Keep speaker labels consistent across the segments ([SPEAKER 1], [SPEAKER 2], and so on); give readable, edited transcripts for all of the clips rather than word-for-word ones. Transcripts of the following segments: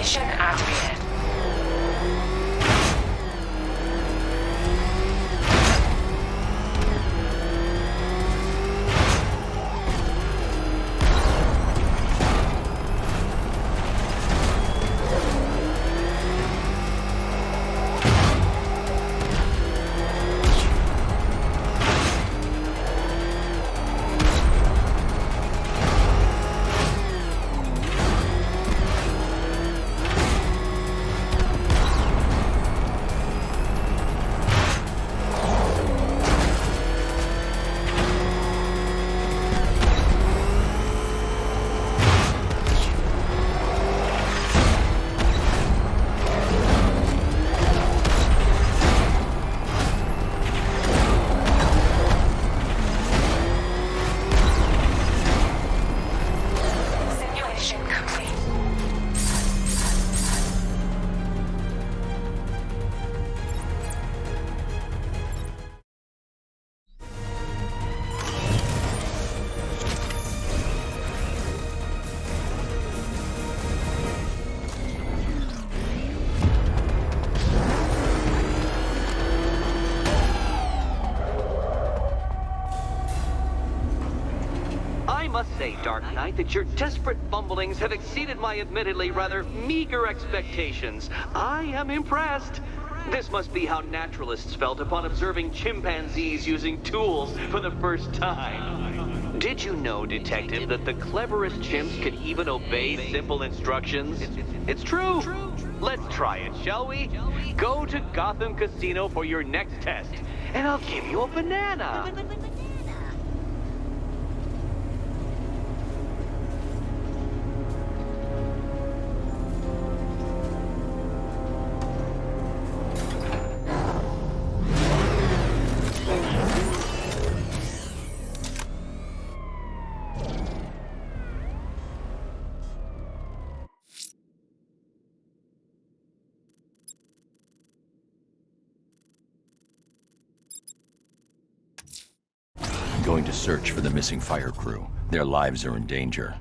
[SPEAKER 1] Simulation activated.
[SPEAKER 2] Say, Dark Knight, that your desperate fumblings have exceeded my admittedly rather meager expectations. I am impressed. This must be how naturalists felt upon observing chimpanzees using tools for the first time. Did you know, Detective, that the cleverest chimps can even obey simple instructions? It's true. Let's try it, shall we? Go to Gotham Casino for your next test, and I'll give you a banana.
[SPEAKER 3] Going to search for the missing fire crew. Their lives are in danger.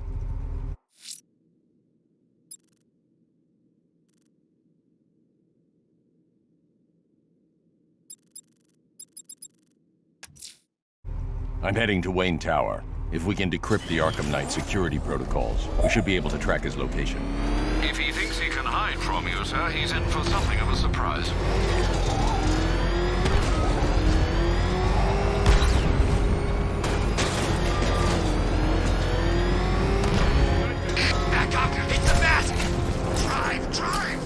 [SPEAKER 3] I'm heading to Wayne Tower. If we can decrypt the Arkham Knight security protocols, we should be able to track his location.
[SPEAKER 4] If he thinks he can hide from you, sir, he's in for something of a surprise.
[SPEAKER 5] It's the mask! Drive!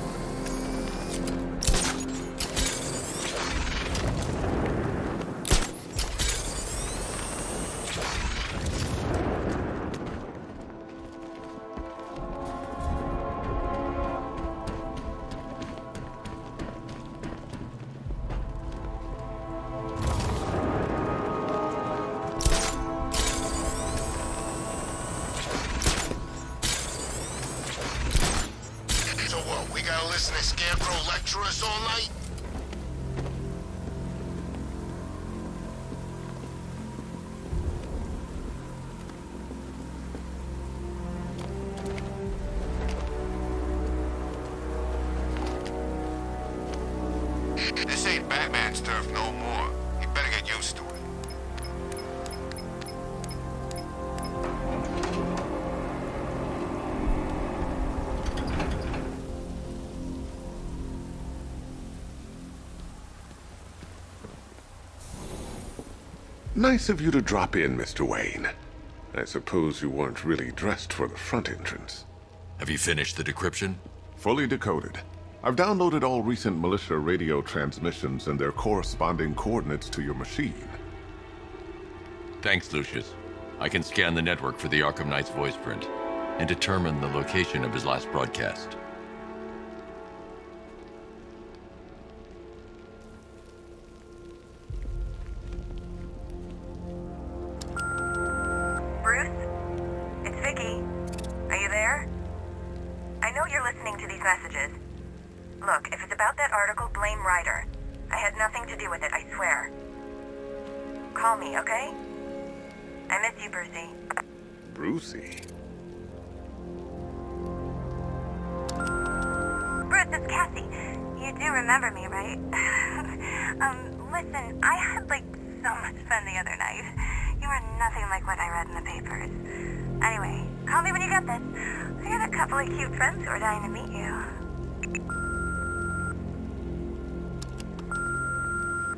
[SPEAKER 5] Listen to Scarecrow lecture us all night? This ain't Batman's turf no more. You better get used to it.
[SPEAKER 6] Nice of you to drop in, Mr. Wayne. I suppose you weren't really dressed for the front entrance.
[SPEAKER 3] Have you finished the decryption?
[SPEAKER 6] Fully decoded. I've downloaded all recent militia radio transmissions and their corresponding coordinates to your machine.
[SPEAKER 3] Thanks, Lucius. I can scan the network for the Arkham Knight's voice print and determine the location of his last broadcast.
[SPEAKER 7] Messages. Look, if it's about that article, blame Ryder. I had nothing to do with it, I swear. Call me, okay? I miss you, Brucey.
[SPEAKER 6] Brucey?
[SPEAKER 7] Cassie, you do remember me, right? Listen, I had, so much fun the other night. You are nothing like what I read in the papers. Anyway, call me when you get this. I got a couple of cute friends who are dying to meet you.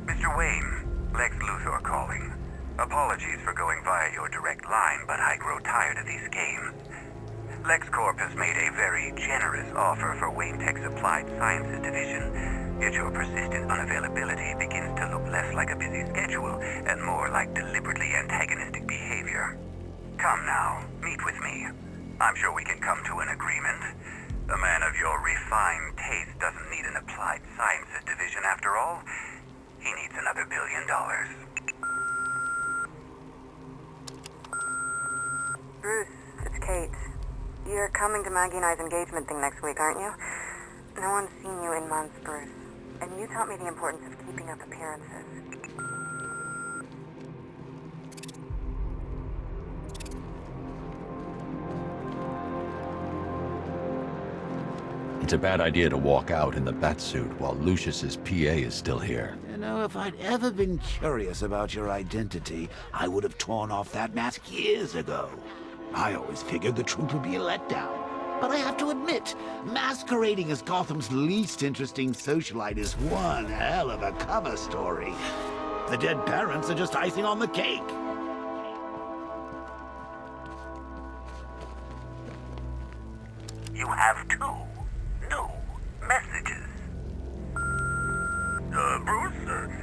[SPEAKER 1] Mr. Wayne, Lex Luthor calling. Apologies for going via your direct line, but I grow tired of these games. LexCorp has made a very generous offer for Wayne Tech's Applied Sciences division, yet your persistent unavailability begins to look less like a busy schedule and more like deliberately antagonistic behavior. Come now, meet with me. I'm sure we can come to an agreement. A man of your refined taste doesn't need an Applied Sciences division after all. He needs another $1 billion.
[SPEAKER 7] Bruce, it's Kate. You're coming to Maggie and I's engagement thing next week, aren't you? No one's seen you in months, Bruce. And you taught me the importance of keeping up appearances.
[SPEAKER 3] It's a bad idea to walk out in the batsuit while Lucius's PA is still here.
[SPEAKER 8] You know, if I'd ever been curious about your identity, I would have torn off that mask years ago. I always figured the truth would be a letdown. But I have to admit, masquerading as Gotham's least interesting socialite is one hell of a cover story. The dead parents are just icing on the cake.
[SPEAKER 1] You have two new messages. Bruce,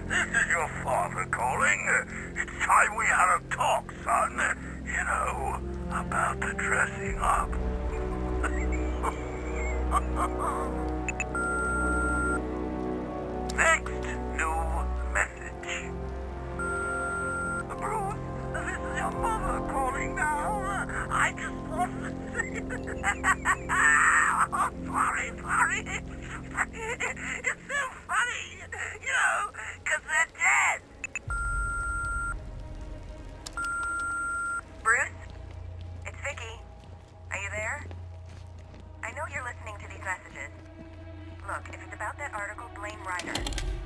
[SPEAKER 1] this is your father calling. It's time we had a talk, son. You know, about the dressing up. Next new message. Bruce, this is your mother calling now. I just want to say... Oh, sorry. It's so funny, you know, 'cause they're dead.
[SPEAKER 7] Bruce? It's Vicky. Are you there? I know you're listening to these messages. Look, if it's about that article, blame Ryder.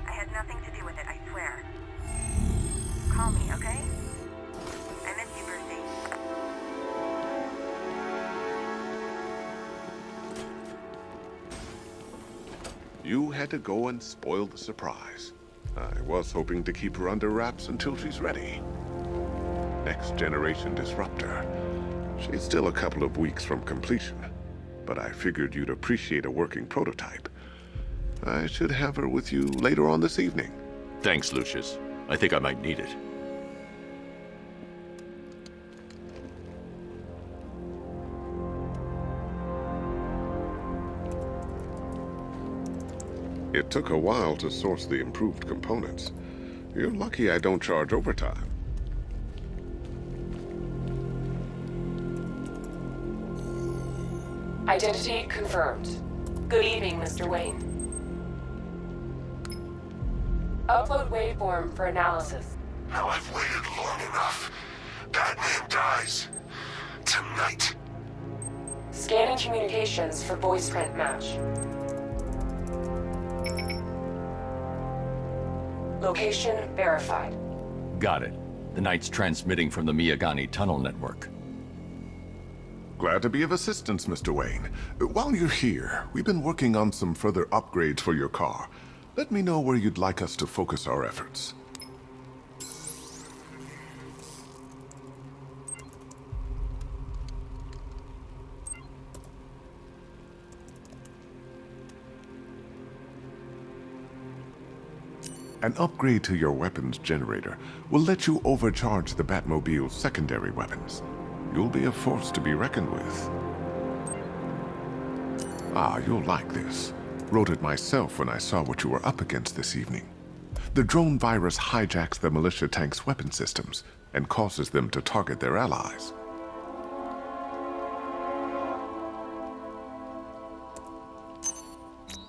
[SPEAKER 7] I had nothing to do with it, I swear. Call me, okay? I miss you, Brucey.
[SPEAKER 6] You had to go and spoil the surprise. I was hoping to keep her under wraps until she's ready. Next generation disruptor. She's still a couple of weeks from completion, but I figured you'd appreciate a working prototype. I should have her with you later on this evening.
[SPEAKER 3] Thanks, Lucius. I think I might need it.
[SPEAKER 6] It took a while to source the improved components. You're lucky I don't charge overtime.
[SPEAKER 9] Identity confirmed. Good evening, Mr. Wayne. Upload waveform for analysis.
[SPEAKER 5] Now I've waited long enough. Batman dies. Tonight.
[SPEAKER 9] Scanning communications for voice print match. Location verified.
[SPEAKER 3] Got it. The Knight's transmitting from the Miyagani tunnel network.
[SPEAKER 6] Glad to be of assistance, Mr. Wayne. While you're here, we've been working on some further upgrades for your car. Let me know where you'd like us to focus our efforts. An upgrade to your weapons generator will let you overcharge the Batmobile's secondary weapons. You'll be a force to be reckoned with. Ah, you'll like this. Wrote it myself when I saw what you were up against this evening. The drone virus hijacks the militia tank's weapon systems and causes them to target their allies.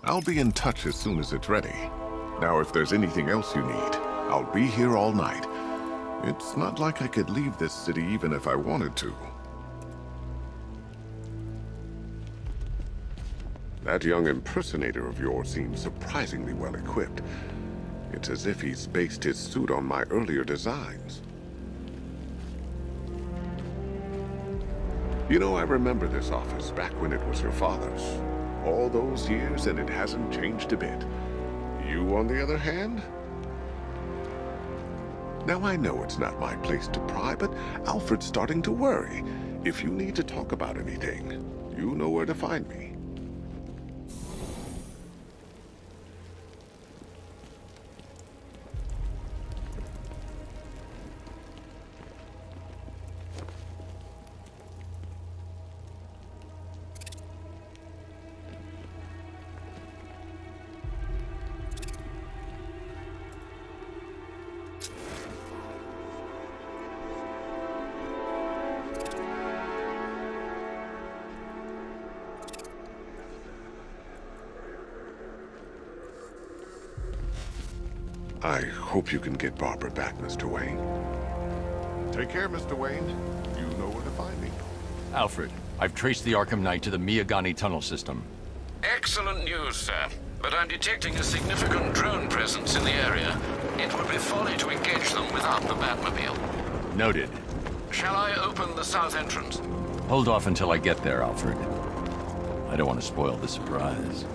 [SPEAKER 6] I'll be in touch as soon as it's ready. Now, if there's anything else you need, I'll be here all night. It's not like I could leave this city even if I wanted to. That young impersonator of yours seems surprisingly well equipped. It's as if he's based his suit on my earlier designs. You know, I remember this office back when it was your father's. All those years and it hasn't changed a bit. You, on the other hand? Now, I know it's not my place to pry, but Alfred's starting to worry. If you need to talk about anything, you know where to find me. I hope you can get Barbara back, Mr. Wayne. Take care, Mr. Wayne. You know where to find me.
[SPEAKER 3] Alfred, I've traced the Arkham Knight to the Miyagani tunnel system.
[SPEAKER 4] Excellent news, sir. But I'm detecting a significant drone presence in the area. It would be folly to engage them without the Batmobile.
[SPEAKER 3] Noted.
[SPEAKER 4] Shall I open the south entrance?
[SPEAKER 3] Hold off until I get there, Alfred. I don't want to spoil the surprise.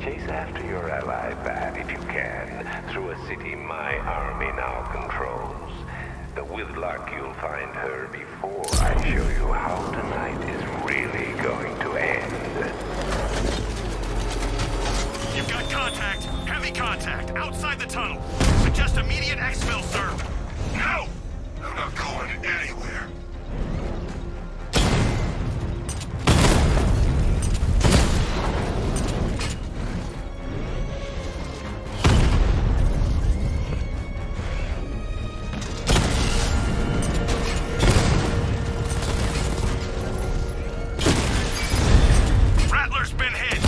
[SPEAKER 10] Chase after your ally, Bat, if you can, through a city my army now controls. But with luck, you'll find her before I show you how tonight is really going to end.
[SPEAKER 11] You've got contact. Heavy contact. Outside the tunnel. Suggest immediate exfil, sir.
[SPEAKER 5] No! I'm not going anywhere.
[SPEAKER 11] Rattler's been hit.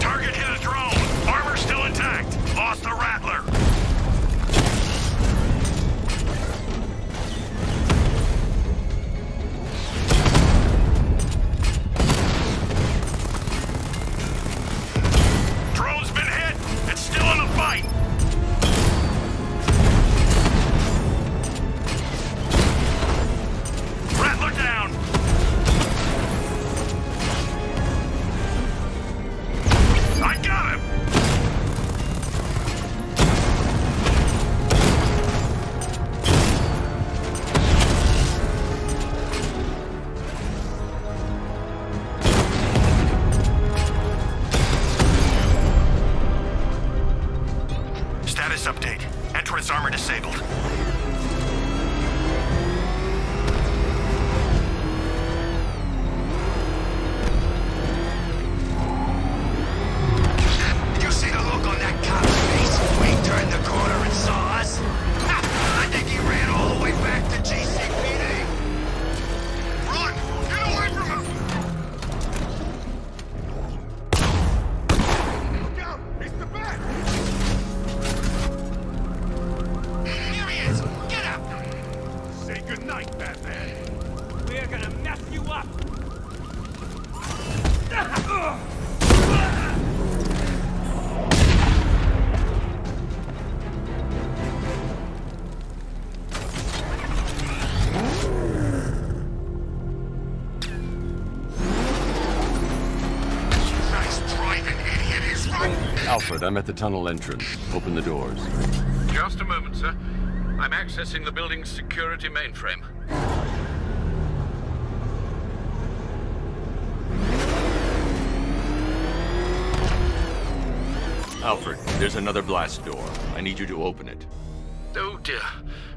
[SPEAKER 11] Target hit a drone. Armor still intact. Lost the Rattler. Drone's been hit. It's still in the fight. Rattler down. I got him. Status update. Entrance armor disabled.
[SPEAKER 5] You see the look on that cop's face when he turned the corner and saw us? I think he ran all the way back to GCPD. Run! Get away from him! Look out! He's the bat! Here he is! Get up!
[SPEAKER 11] Say goodnight, Batman. We're gonna mess you up.
[SPEAKER 5] Nice driving, idiot! He's right!
[SPEAKER 3] Alfred, I'm at the tunnel entrance. Open the doors.
[SPEAKER 4] Just a moment, sir. I'm accessing the building's security mainframe.
[SPEAKER 3] Alfred, there's another blast door. I need you to open it.
[SPEAKER 4] Oh dear.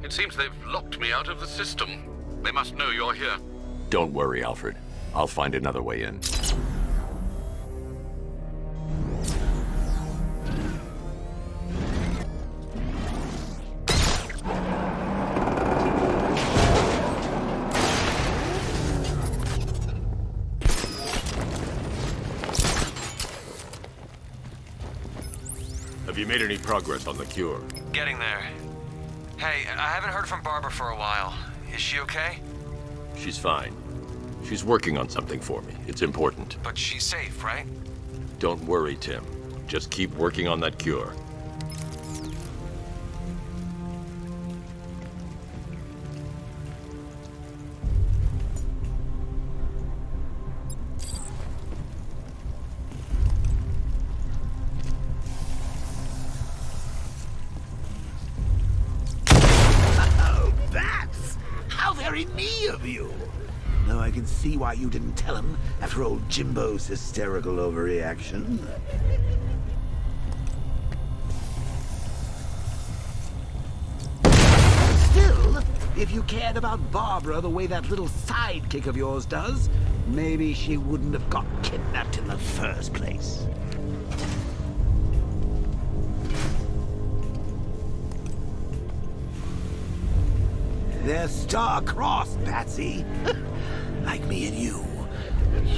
[SPEAKER 4] It seems they've locked me out of the system. They must know you're here.
[SPEAKER 3] Don't worry, Alfred. I'll find another way in. Have you made any progress on the cure?
[SPEAKER 12] Getting there. Hey, I haven't heard from Barbara for a while. Is she okay?
[SPEAKER 3] She's fine. She's working on something for me. It's important.
[SPEAKER 12] But she's safe, right?
[SPEAKER 3] Don't worry, Tim. Just keep working on that cure.
[SPEAKER 8] Me of you. Though I can see why you didn't tell him after old Jimbo's hysterical overreaction. Still, if you cared about Barbara the way that little sidekick of yours does, maybe she wouldn't have got kidnapped in the first place. They're star-crossed, Patsy. Like me and you.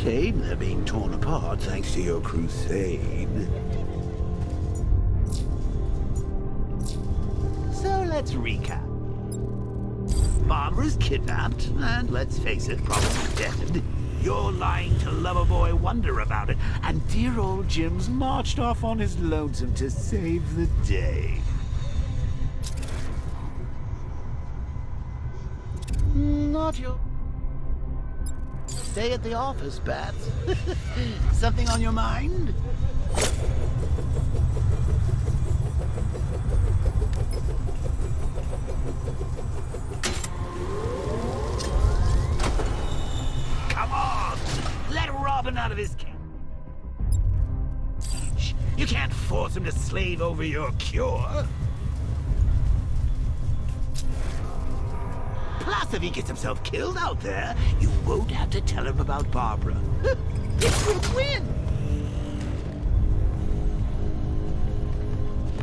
[SPEAKER 8] Shame they're being torn apart thanks to your crusade. So let's recap. Barbara's kidnapped, and let's face it, probably dead. You're lying to Loverboy Wonder about it, and dear old Jim's marched off on his lonesome to save the day. Not your... Stay at the office, Bats. Something on your mind? Come on! Let Robin out of his cage. You can't force him to slave over your cure. Plus, if he gets himself killed out there, you won't have to tell him about Barbara. It's win-win!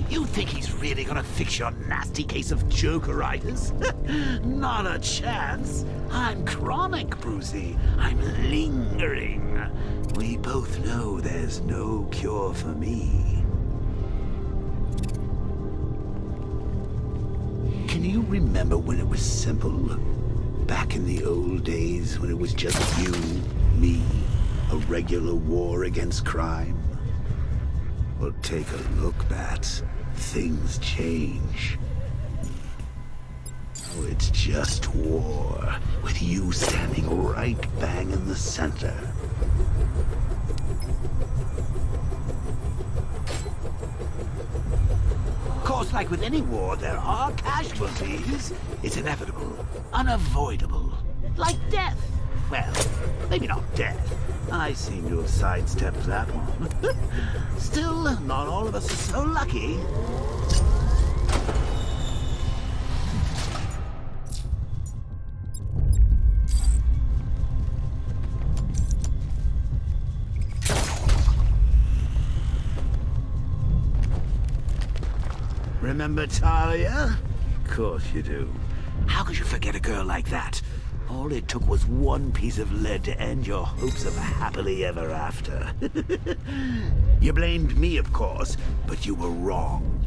[SPEAKER 8] You think he's really gonna fix your nasty case of Jokeritis? Not a chance. I'm chronic, Brucey. I'm lingering. We both know there's no cure for me. Can you remember when it was simple? Back in the old days when it was just you, me, a regular war against crime? Well, take a look, Bats. Things change. Oh, it's just war, with you standing right bang in the center. Of course, like with any war, there are casualties. It's inevitable, unavoidable, like death. Well, maybe not death. I seem to have sidestepped that one. Still, not all of us are so lucky. Remember Talia? Of course you do. How could you forget a girl like that? All it took was one piece of lead to end your hopes of a happily ever after. You blamed me, of course, but you were wrong.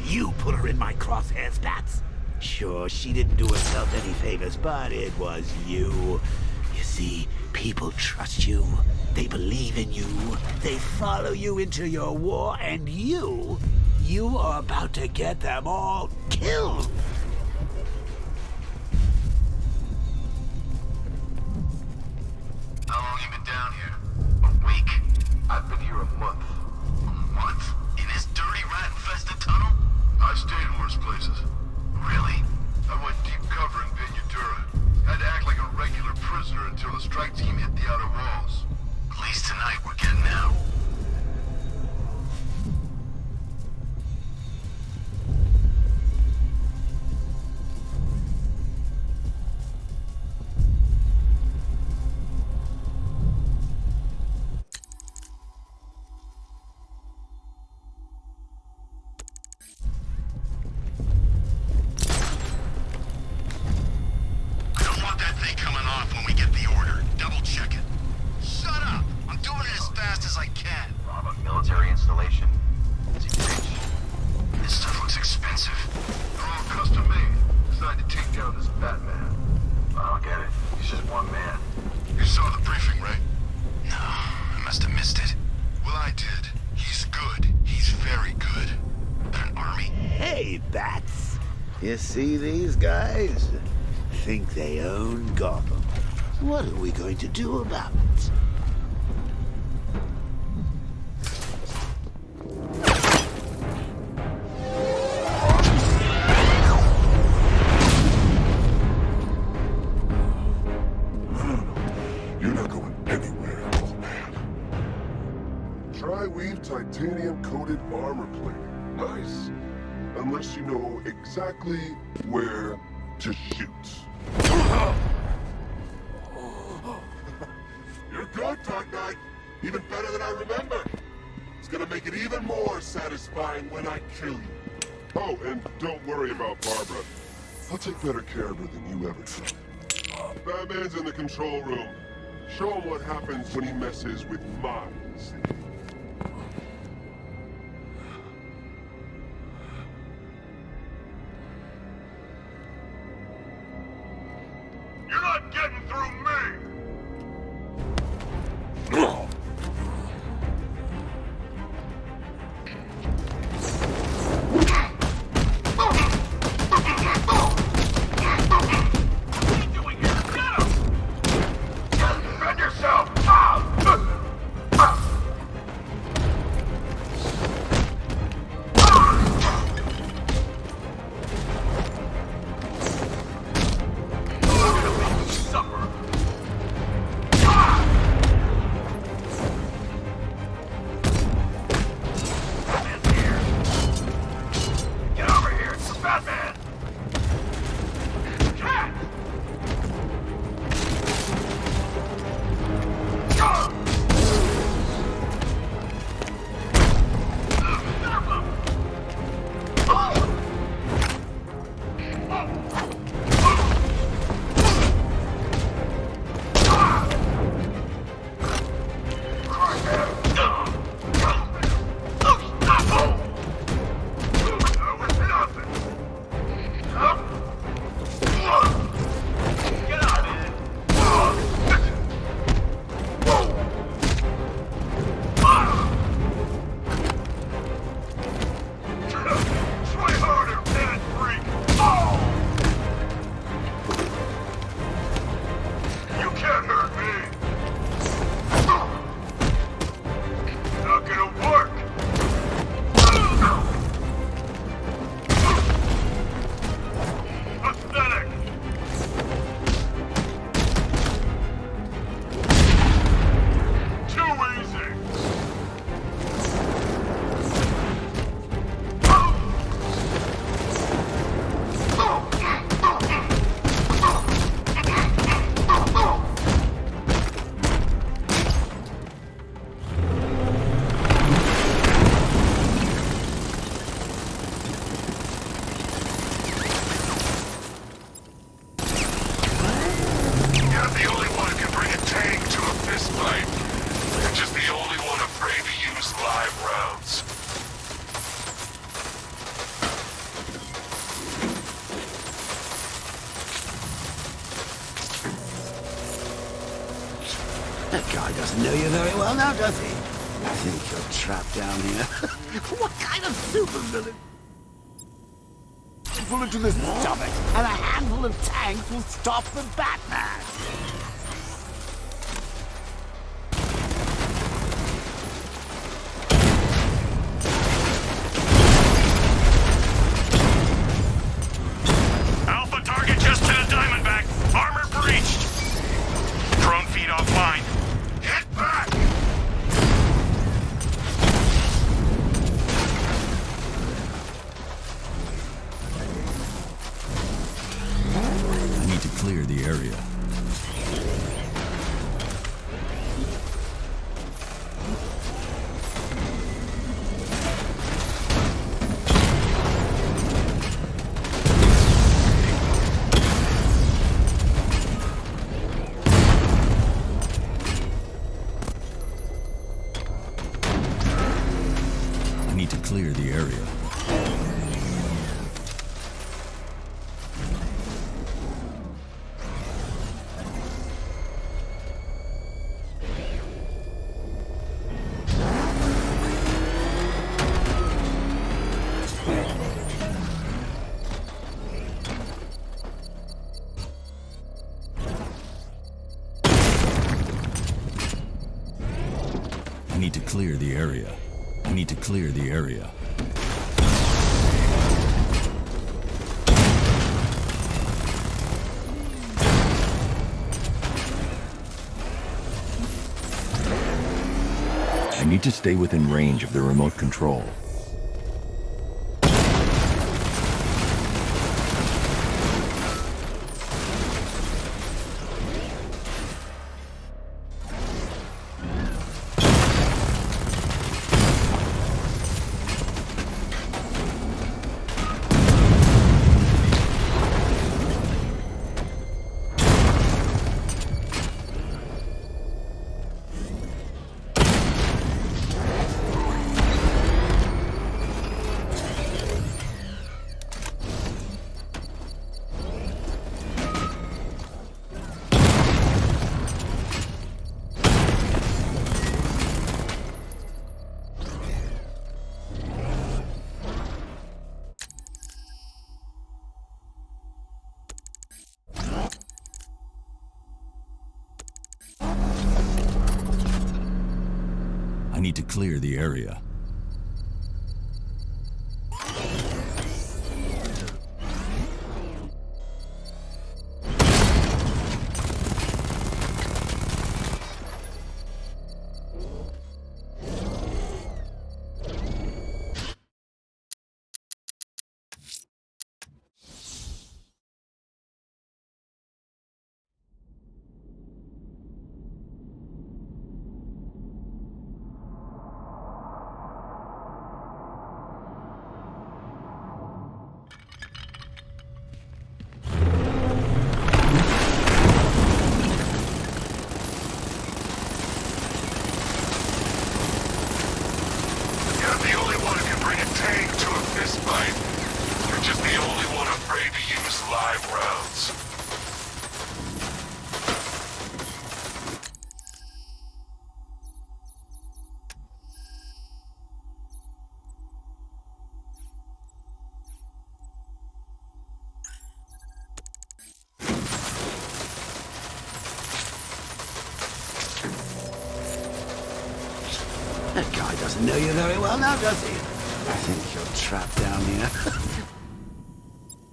[SPEAKER 8] You put her in my crosshairs, Bats. Sure, she didn't do herself any favors, but it was you. You see, people trust you. They believe in you. They follow you into your war, and you are about to get them all killed.
[SPEAKER 5] How long you been down here? A week. I've been here a month. A month? In this dirty, rat-infested tunnel? I've stayed in worse places. Really? I went deep cover in Pinyatura. Had to act like a regular prisoner until the strike team hit the outer walls. At least tonight we're getting out. installation. Is he rich? This stuff looks expensive. They're all custom made. Designed to take down this Batman. I don't get it. He's just one man. You saw the briefing, right? No, I must have missed it. Well, I did. He's good. He's very good. But an army?
[SPEAKER 8] Hey, Bats. You see these guys? Think they own Gotham. What are we going to do about it?
[SPEAKER 6] You're not going anywhere, old man. Tri-weave titanium-coated armor plating. Nice. Unless you know exactly where to shoot. You're good, Dark Knight. Even better than I remember. It's gonna make it even more satisfying when I kill you. Oh, and don't worry about Barbara. I'll take better care of her than you ever did. Batman's in the control room. Show him what happens when he messes with minds.
[SPEAKER 5] You're not getting through me!
[SPEAKER 8] That guy doesn't know you very well now, does he? I think you're trapped down here. What kind of supervillain? Pull into this stomach, and a handful of tanks will stop the Batman.
[SPEAKER 11] Alpha target just to the Diamondback. Armor breached. Drone feed offline. Hit back!
[SPEAKER 3] I need to clear the area. the area. I need to clear the area. I need to clear the area. I need to stay within range of the remote control. I need to clear the area.
[SPEAKER 8] That guy doesn't know you very well now, does he? I think you're trapped down here.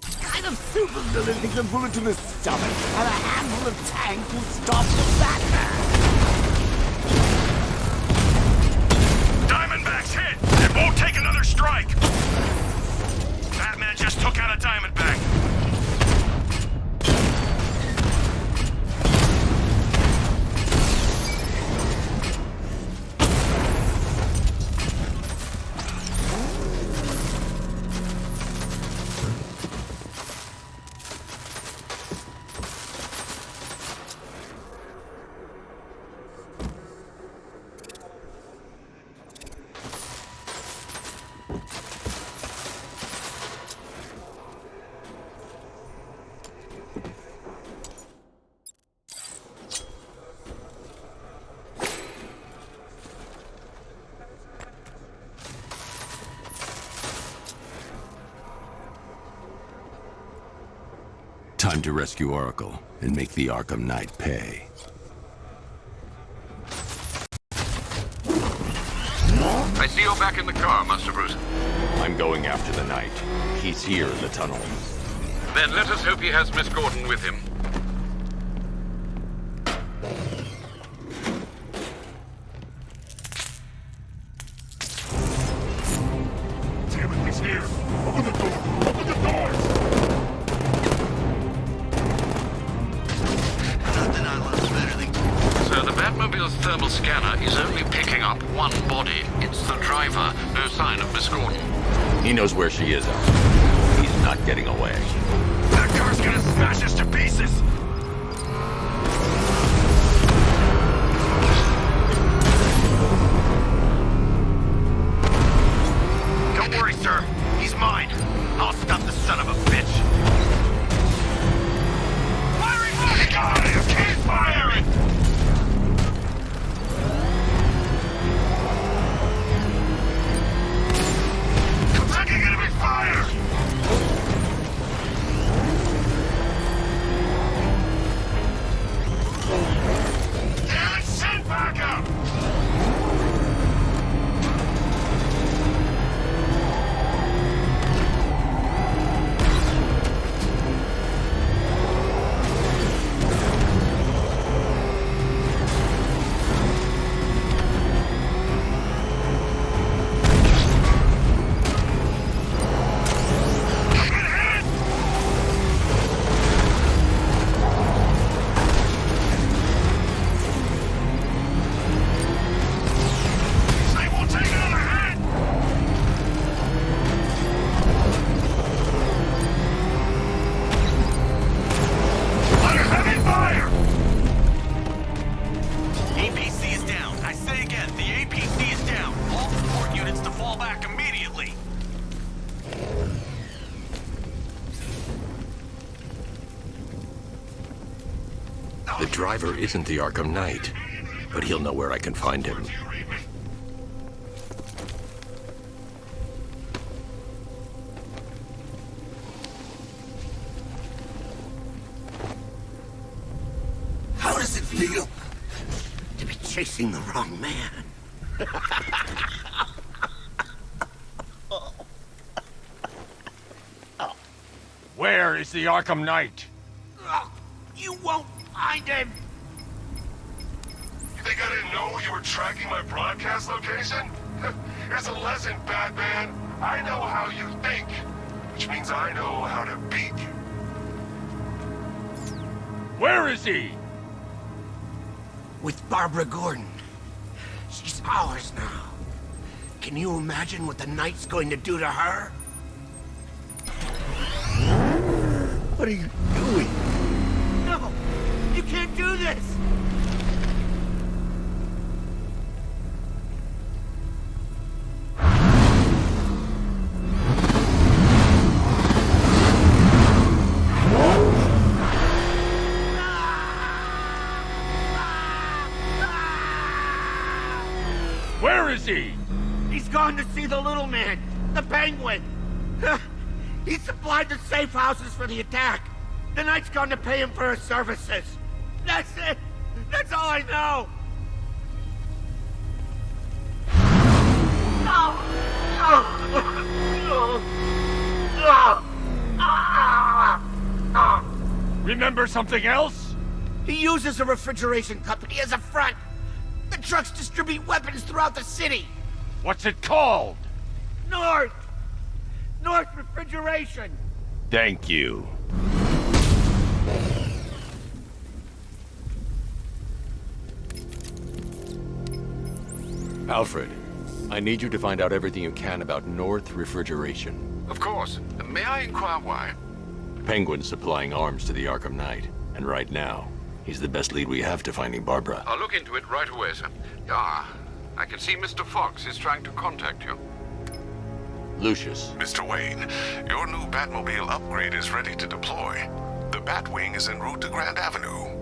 [SPEAKER 8] What kind of super villain thinks a bullet to the stomach and a handful of tanks will stop the Batman?
[SPEAKER 11] Diamondback's hit! It won't take another strike! Batman just took out a Diamondback.
[SPEAKER 3] Time to rescue Oracle and make the Arkham Knight pay.
[SPEAKER 4] I see you're back in the car, Master Bruce.
[SPEAKER 3] I'm going after the Knight. He's here in the tunnel.
[SPEAKER 4] Then let us hope he has Miss Gordon with him.
[SPEAKER 11] Damn it, he's here! Open the door! Open the doors!
[SPEAKER 4] So the Batmobile's thermal scanner is only picking up one body. It's the driver. No sign of Miss Gordon.
[SPEAKER 3] He knows where she is, Alfred. He's not getting away.
[SPEAKER 11] That car's gonna smash us to pieces! Don't worry, sorry, sir. He's mine. I'll stop the son of a bitch. Firing rocket! God, keep firing! I'm taking enemy fire! Damn it, send backup!
[SPEAKER 3] The driver isn't the Arkham Knight, but he'll know where I can find him.
[SPEAKER 8] How does it feel to be chasing the wrong man?
[SPEAKER 11] Where is the Arkham Knight?
[SPEAKER 8] You won't find him!
[SPEAKER 5] You think I didn't know you were tracking my broadcast location? Here's a lesson, Batman. I know how you think, which means I know how to beat you.
[SPEAKER 11] Where is he?
[SPEAKER 8] With Barbara Gordon. She's ours now. Can you imagine what the Knight's going to do to her? What are you doing? No! You can't do this!
[SPEAKER 11] Where is he?
[SPEAKER 8] He's gone to see the little man, the Penguin. He supplied the safe houses for the attack. The Knight's gone to pay him for his services. That's it. That's all I know.
[SPEAKER 11] Remember something else?
[SPEAKER 8] He uses a refrigeration company as a front. The trucks distribute weapons throughout the city.
[SPEAKER 11] What's it called?
[SPEAKER 8] North Refrigeration.
[SPEAKER 3] Thank you. Alfred, I need you to find out everything you can about North Refrigeration.
[SPEAKER 4] Of course. May I inquire why?
[SPEAKER 3] Penguin's supplying arms to the Arkham Knight, and right now, he's the best lead we have to finding Barbara.
[SPEAKER 4] I'll look into it right away, sir. Ah, I can see Mr. Fox is trying to contact you.
[SPEAKER 3] Lucius.
[SPEAKER 6] Mr. Wayne, your new Batmobile upgrade is ready to deploy. The Batwing is en route to Grand Avenue.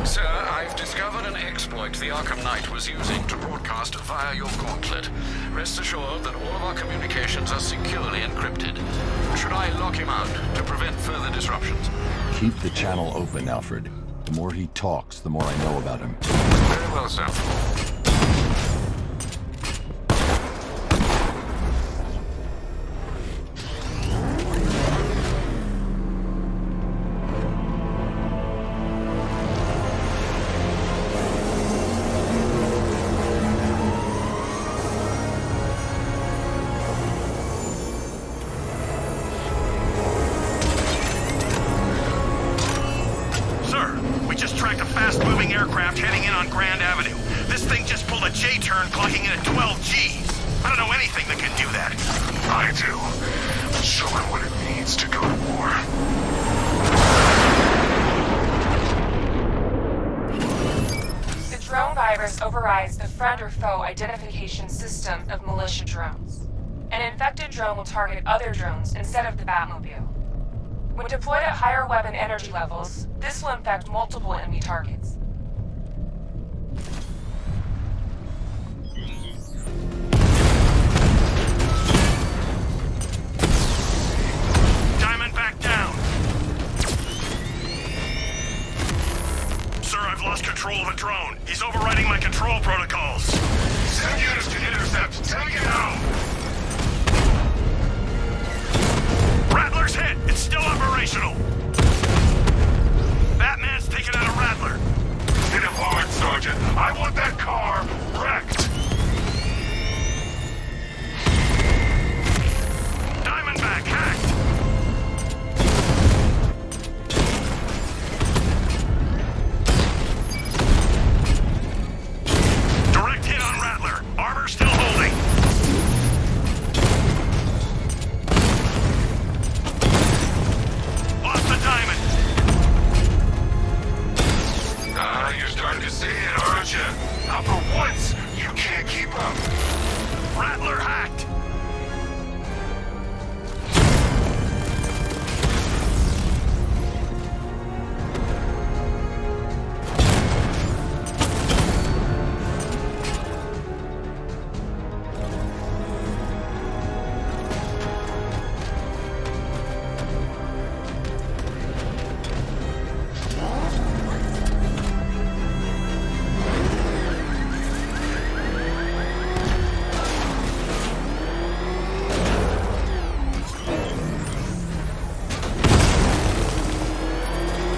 [SPEAKER 4] Sir, I've discovered an exploit the Arkham Knight was using to broadcast via your gauntlet. Rest assured that all of our communications are securely encrypted. Should I lock him out to prevent further disruptions?
[SPEAKER 3] Keep the channel open, Alfred. The more he talks, the more I know about him.
[SPEAKER 4] Very well, sir.
[SPEAKER 9] friend or foe identification system of militia drones. An infected drone will target other drones instead of the Batmobile. When deployed at higher weapon energy levels, this will infect multiple enemy targets.
[SPEAKER 11] Diamondback down. Sir, I've lost control of a drone. He's overriding my control protocols.
[SPEAKER 5] Send units to intercept. Take it out!
[SPEAKER 11] Rattler's hit. It's still operational. Batman's taken out a Rattler.
[SPEAKER 5] Hit him hard, Sergeant. I want that car wrecked.
[SPEAKER 11] Diamondback hacked. Direct hit on Rattler. Armor still holding. Lost the diamond.
[SPEAKER 5] You're starting to see it, aren't you? Now for once, you can't keep up.
[SPEAKER 11] Rattler hacked.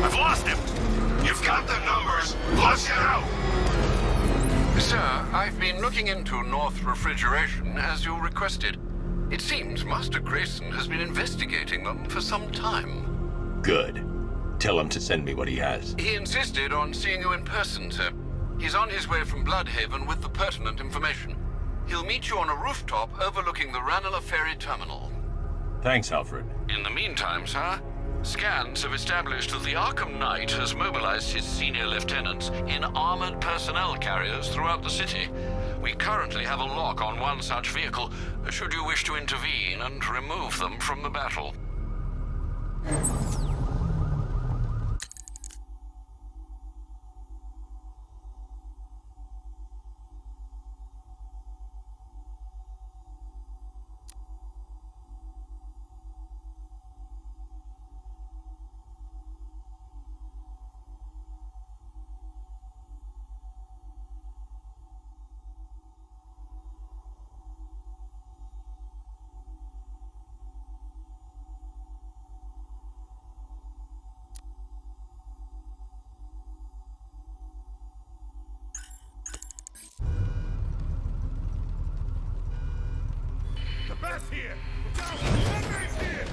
[SPEAKER 11] I've lost him.
[SPEAKER 5] You've got the numbers. Flush it out.
[SPEAKER 4] Sir, I've been looking into North Refrigeration as you requested. It seems Master Grayson has been investigating them for some time.
[SPEAKER 3] Good. Tell him to send me what he has.
[SPEAKER 4] He insisted on seeing you in person, sir. He's on his way from Bloodhaven with the pertinent information. He'll meet you on a rooftop overlooking the Ranelagh Ferry Terminal.
[SPEAKER 3] Thanks, Alfred.
[SPEAKER 4] In the meantime, sir, scans have established that the Arkham Knight has mobilized his senior lieutenants in armored personnel carriers throughout the city. We currently have a lock on one such vehicle, should you wish to intervene and remove them from the battle.
[SPEAKER 11] The bat's here. Look out! Batman's here.